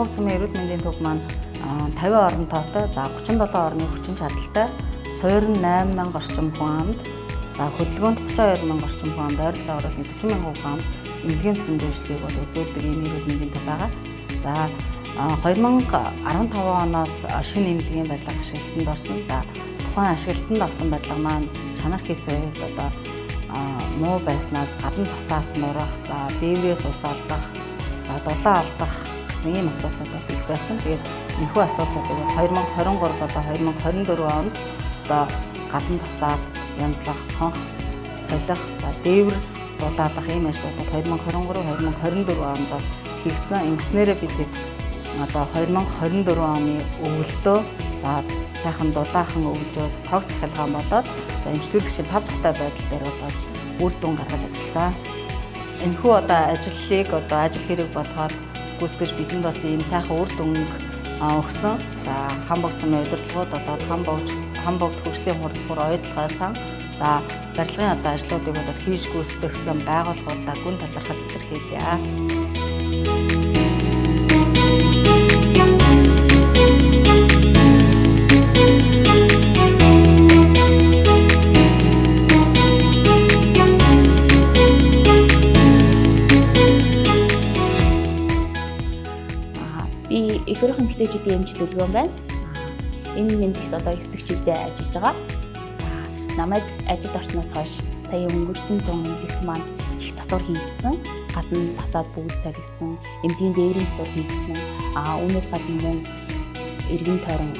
Хамбог цумын эрүүл мэндийн төв маань 50 орон тоотой, за 37 орны хүчин чадалтай, суурин 8,000 орчим хүн амд, за хөдөлгөөнд 32,000 орчим хүн амд, ойролцоогоор 40,000 хүн амд эмнэлгийн цэцлэмж үйлчлэгийг бол үзүүлдэг ийм эрүүл мэндийн төв байгаа. За 2015 оноос шинэ эмнэлгийн барилга ашиглалтанд орсон. За тухайн ашиглалтанд авсан барилга маань чанар хийцэн үед одоо муу байснаас гадна фасад нурах, за дээврээс ус алдах, за дулаан алдах гэсэн ийм асуудлууд бол их байсан. Тэгээд энэхүү асуудлуудыг бол 2023 болон 2024 онд одоо гадна фасад янзлах, цонх солих, за дээвэр дулаалах ийм ажлууд бол 2023-2024 онд бол хийгдсэн. Ингэснээрээ бид одоо 2024 оны өвөлдөө за сайхан дулаахан өвлжүүд тог цахилгаан болоод за эмчлүүлэгчийн 5 дахьтай байдал дээр бол үр дүн гаргаж ажилласан. Энэхүү одоо ажлыг одоо ажил хэрэг болгоод гүйцэтгэж бидэнд бас ийм сайхан үр дүн өгсөн. За Хамбог цумын удирдлагууд болоод Хамбогт хөгжлийн хурцгаар ойдлогоосаа за барилгын одоо ажлуудыг бол хийж гүйцэтгэсэн байгууллагуудаа гүн талархал илэрхийлье. Би их орхон эмэгтэйчүүдийн эмч төлөвлөгөө байна. Энэ нэмэлт одоо 9 дэх жилдээ ажиллаж байгаа. Намайг ажилд орсноос хойш сая өнгөрсөн 100 эмнэлэгт маань их засвар хийгдсэн. Гадна фасад бүгд солигдсон, эмнэлгийн дээврийн засвар хийгдсэн. Үүнээс гадна мөн эргэн тойрон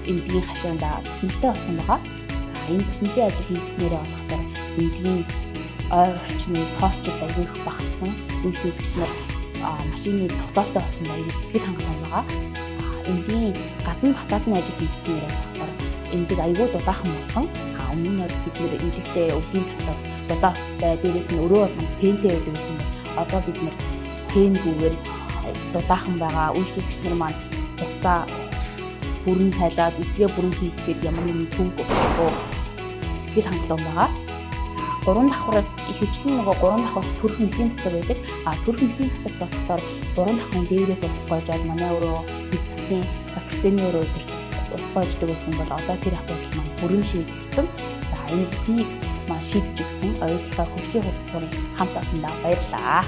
эмнэлгийн хашаанда засналтай болсон байгаа. За энэ засналын ажил хийгдснээрээ болохоор эмнэлгийн ойр орчны тоосчлт аягүй их багассан. Үйлчлүүлэгч нар машины зогсоолтой болсон аягүй сэтгэл хангалуун байгаа. Эмнэлгийн гадна фасадны ажил хийгдснээрээ болохоор эмнэлэг аягүй дулаахан болсон. Өмнө нь бид нэр эмнэлэгтээ өвлийн цагтаа дулаан утастай, дээрээс нь өрөө болгонд пентэй байдаг гэсэн бол одоо бид нэр пенгүүгээр дулаахан байгаа. Үйлчлүүлэгч нар маань буцаа бүрэн тайлаад эзлэгээ бүрэн хийхэд ямар нэгэн төвөг өгөхгүй сэтгэл хангалуун байгаа. За 3 давхраад ихэвчлэн нөгөө 3 давхар төрх мэсийн засаг байдаг. Төрх мэсийн засагт болохоор 3 давхрын дээрээс ус гоожаад манай өрөө бис засны процентны өрөө ус гоождаг байсан бол одоо тэр асуудал маань бүрэн шийдэгдсэн. За энэ бүхнийг маань шийдэж өгсөн оюутлага хөгжлийн хурц сургуулийн хамт олондоо баярлалаа.